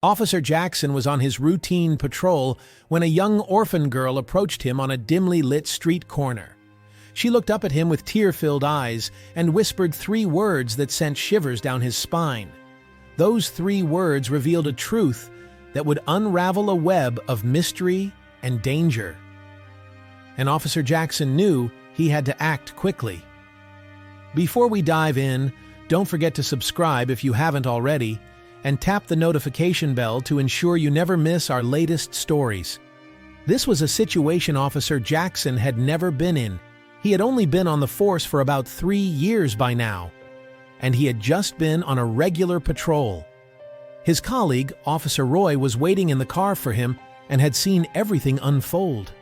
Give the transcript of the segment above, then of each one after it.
Officer Jackson was on his routine patrol when a young orphan girl approached him on a dimly lit street corner. She looked up at him with tear-filled eyes and whispered 3 words that sent shivers down his spine. Those 3 words revealed a truth that would unravel a web of mystery and danger. And Officer Jackson knew he had to act quickly. Before we dive in, don't forget to subscribe if you haven't already, and tap the notification bell to ensure you never miss our latest stories. This was a situation Officer Jackson had never been in. He had only been on the force for about 3 years by now, and he had just been on a regular patrol. His colleague, Officer Roy, was waiting in the car for him and had seen everything unfold.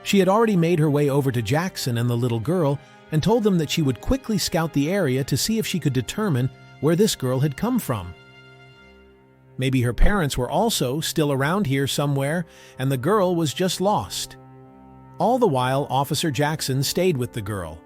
She had already made her way over to Jackson and the little girl and told them that she would quickly scout the area to see if she could determine where this girl had come from. Maybe her parents were also still around here somewhere and the girl was just lost. All the while, Officer Jackson stayed with the girl.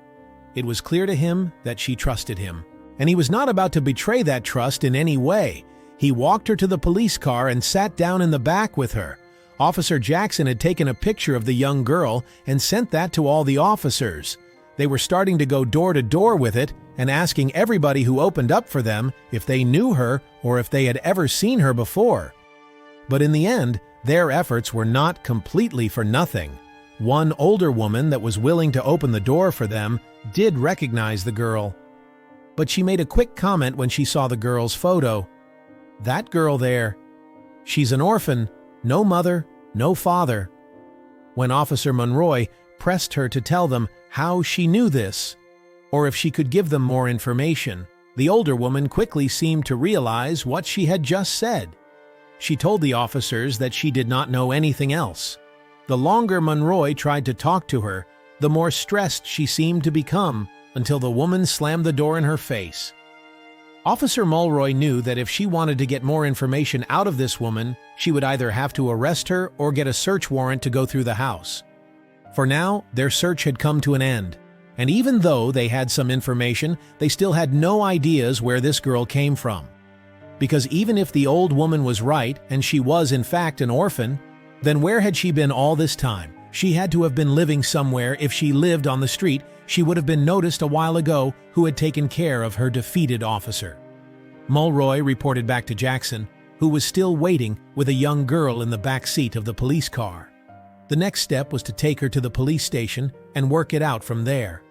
It was clear to him that she trusted him, and he was not about to betray that trust in any way. He walked her to the police car and sat down in the back with her. Officer Jackson had taken a picture of the young girl and sent that to all the officers. They were starting to go door to door with it and asking everybody who opened up for them if they knew her or if they had ever seen her before. But in the end, their efforts were not completely for nothing. One older woman that was willing to open the door for them did recognize the girl. But she made a quick comment when she saw the girl's photo. "That girl there, she's an orphan, no mother, no father." When Officer Monroy pressed her to tell them how she knew this, or if she could give them more information, the older woman quickly seemed to realize what she had just said. She told the officers that she did not know anything else. The longer Monroy tried to talk to her, the more stressed she seemed to become, until the woman slammed the door in her face. Officer Mulroy knew that if she wanted to get more information out of this woman, she would either have to arrest her or get a search warrant to go through the house. For now, their search had come to an end, and even though they had some information, they still had no ideas where this girl came from. Because even if the old woman was right and she was in fact an orphan, then where had she been all this time? She had to have been living somewhere. If she lived on the street, she would have been noticed a while ago who had taken care of her defeated officer. Mulroy reported back to Jackson, who was still waiting with a young girl in the back seat of the police car. The next step was to take her to the police station and work it out from there.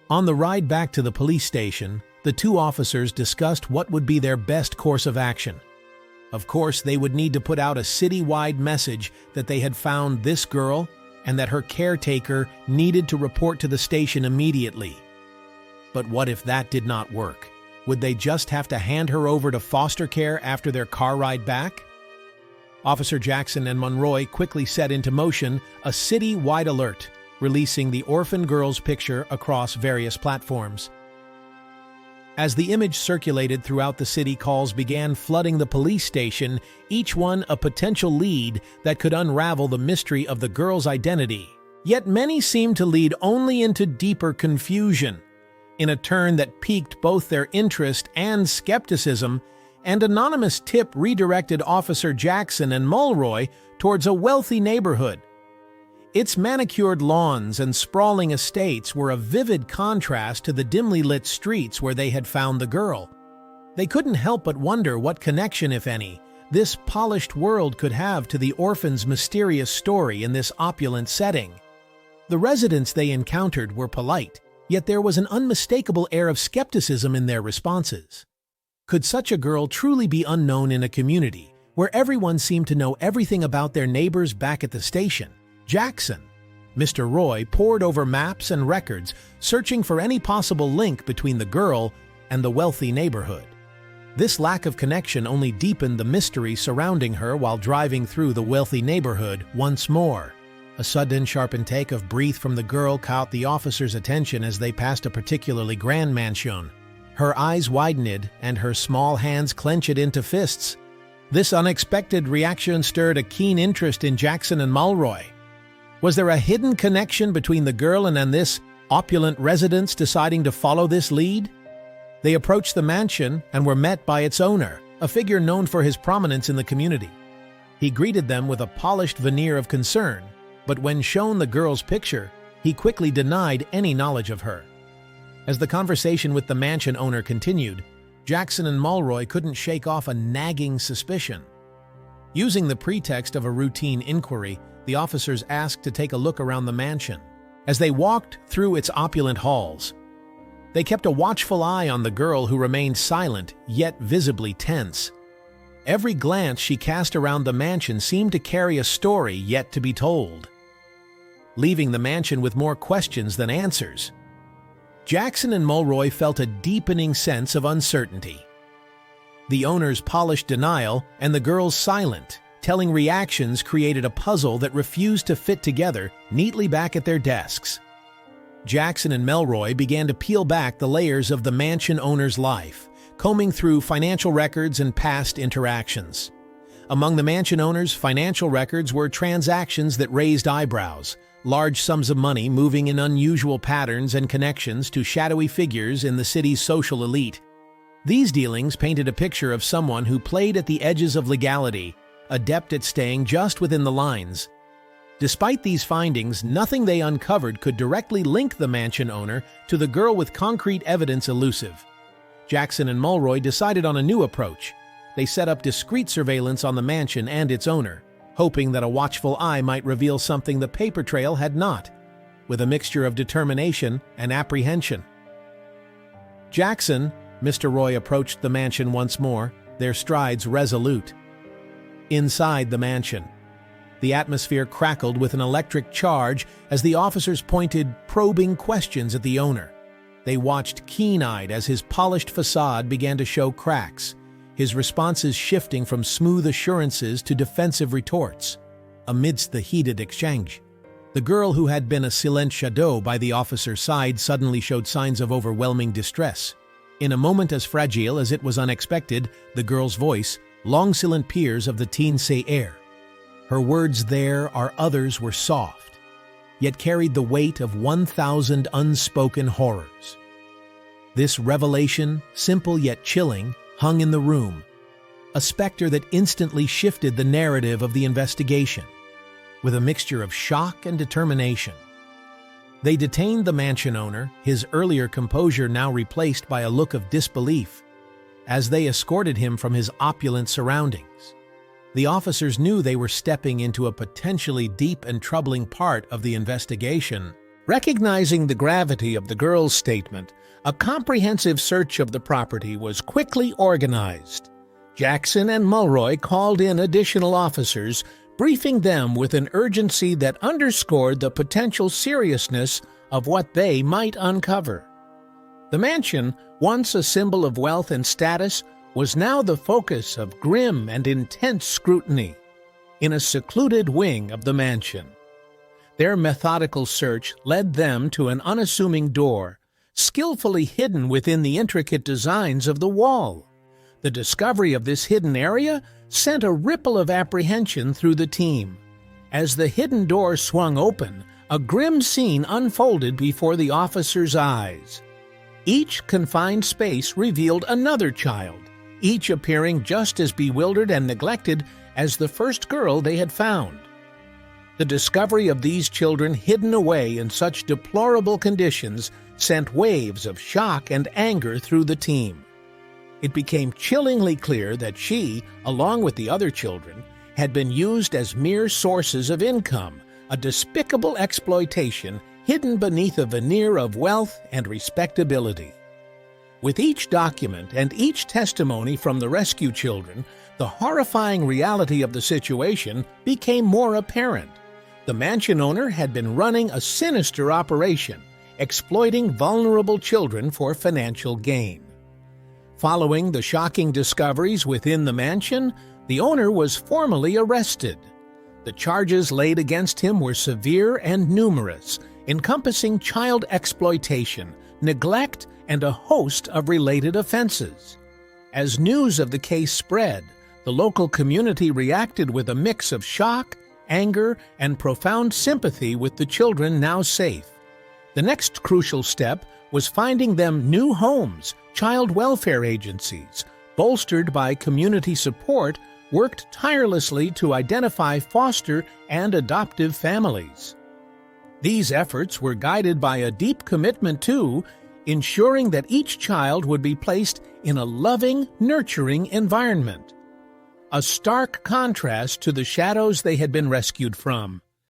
On the ride back to the police station, the 2 officers discussed what would be their best course of action. Of course, they would need to put out a citywide message that they had found this girl and that her caretaker needed to report to the station immediately. But what if that did not work? Would they just have to hand her over to foster care after their car ride back? Officer Jackson and Monroy quickly set into motion a citywide alert, releasing the orphan girl's picture across various platforms. As the image circulated throughout the city, calls began flooding the police station, each one a potential lead that could unravel the mystery of the girl's identity. Yet many seemed to lead only into deeper confusion. In a turn that piqued both their interest and skepticism, an anonymous tip redirected Officer Jackson and Mulroy towards a wealthy neighborhood. Its manicured lawns and sprawling estates were a vivid contrast to the dimly lit streets where they had found the girl. They couldn't help but wonder what connection, if any, this polished world could have to the orphan's mysterious story in this opulent setting. The residents they encountered were polite, yet there was an unmistakable air of skepticism in their responses. Could such a girl truly be unknown in a community where everyone seemed to know everything about their neighbors back at the station? Jackson, Mr. Roy, pored over maps and records, searching for any possible link between the girl and the wealthy neighborhood. This lack of connection only deepened the mystery surrounding her while driving through the wealthy neighborhood once more. A sudden, sharp intake of breath from the girl caught the officer's attention as they passed a particularly grand mansion. Her eyes widened and her small hands clenched into fists. This unexpected reaction stirred a keen interest in Jackson and Mulroy. Was there a hidden connection between the girl and this opulent residents deciding to follow this lead? They approached the mansion and were met by its owner, a figure known for his prominence in the community. He greeted them with a polished veneer of concern, but when shown the girl's picture, he quickly denied any knowledge of her. As the conversation with the mansion owner continued, Jackson and Mulroy couldn't shake off a nagging suspicion. Using the pretext of a routine inquiry, the officers asked to take a look around the mansion. As they walked through its opulent halls, they kept a watchful eye on the girl who remained silent, yet visibly tense. Every glance she cast around the mansion seemed to carry a story yet to be told, leaving the mansion with more questions than answers. Jackson and Mulroy felt a deepening sense of uncertainty. The owner's polished denial and the girl's silent, telling reactions created a puzzle that refused to fit together neatly back at their desks. Jackson and Mulroy began to peel back the layers of the mansion owner's life, combing through financial records and past interactions. Among the mansion owner's financial records were transactions that raised eyebrows, large sums of money moving in unusual patterns and connections to shadowy figures in the city's social elite. These dealings painted a picture of someone who played at the edges of legality, adept at staying just within the lines. Despite these findings, nothing they uncovered could directly link the mansion owner to the girl, with concrete evidence elusive. Jackson and Mulroy decided on a new approach. They set up discreet surveillance on the mansion and its owner, hoping that a watchful eye might reveal something the paper trail had not, with a mixture of determination and apprehension. Jackson, Mr. Roy approached the mansion once more, their strides resolute. Inside the mansion, the atmosphere crackled with an electric charge as the officers pointed probing questions at the owner. They watched keen-eyed as his polished facade began to show cracks, his responses shifting from smooth assurances to defensive retorts. Amidst the heated exchange, the girl who had been a silent shadow by the officer's side suddenly showed signs of overwhelming distress. In a moment as fragile as it was unexpected, the girl's voice, long silent peers of the teen say air. Her words "there are others" were soft, yet carried the weight of 1,000 unspoken horrors. This revelation, simple yet chilling, hung in the room, a specter that instantly shifted the narrative of the investigation, with a mixture of shock and determination. They detained the mansion owner, his earlier composure now replaced by a look of disbelief, as they escorted him from his opulent surroundings. The officers knew they were stepping into a potentially deep and troubling part of the investigation. Recognizing the gravity of the girl's statement, a comprehensive search of the property was quickly organized. Jackson and Mulroy called in additional officers, briefing them with an urgency that underscored the potential seriousness of what they might uncover. The mansion, once a symbol of wealth and status, was now the focus of grim and intense scrutiny. In a secluded wing of the mansion, their methodical search led them to an unassuming door, skillfully hidden within the intricate designs of the wall. The discovery of this hidden area sent a ripple of apprehension through the team. As the hidden door swung open, a grim scene unfolded before the officers' eyes. Each confined space revealed another child, each appearing just as bewildered and neglected as the first girl they had found. The discovery of these children hidden away in such deplorable conditions sent waves of shock and anger through the team. It became chillingly clear that she, along with the other children, had been used as mere sources of income, a despicable exploitation hidden beneath a veneer of wealth and respectability. With each document and each testimony from the rescue children, the horrifying reality of the situation became more apparent. The mansion owner had been running a sinister operation, exploiting vulnerable children for financial gain. Following the shocking discoveries within the mansion, the owner was formally arrested. The charges laid against him were severe and numerous, encompassing child exploitation, neglect, and a host of related offenses. As news of the case spread, the local community reacted with a mix of shock, anger, and profound sympathy with the children now safe. The next crucial step was finding them new homes, child welfare agencies, bolstered by community support, worked tirelessly to identify foster and adoptive families. These efforts were guided by a deep commitment to ensuring that each child would be placed in a loving, nurturing environment, a stark contrast to the shadows they had been rescued from.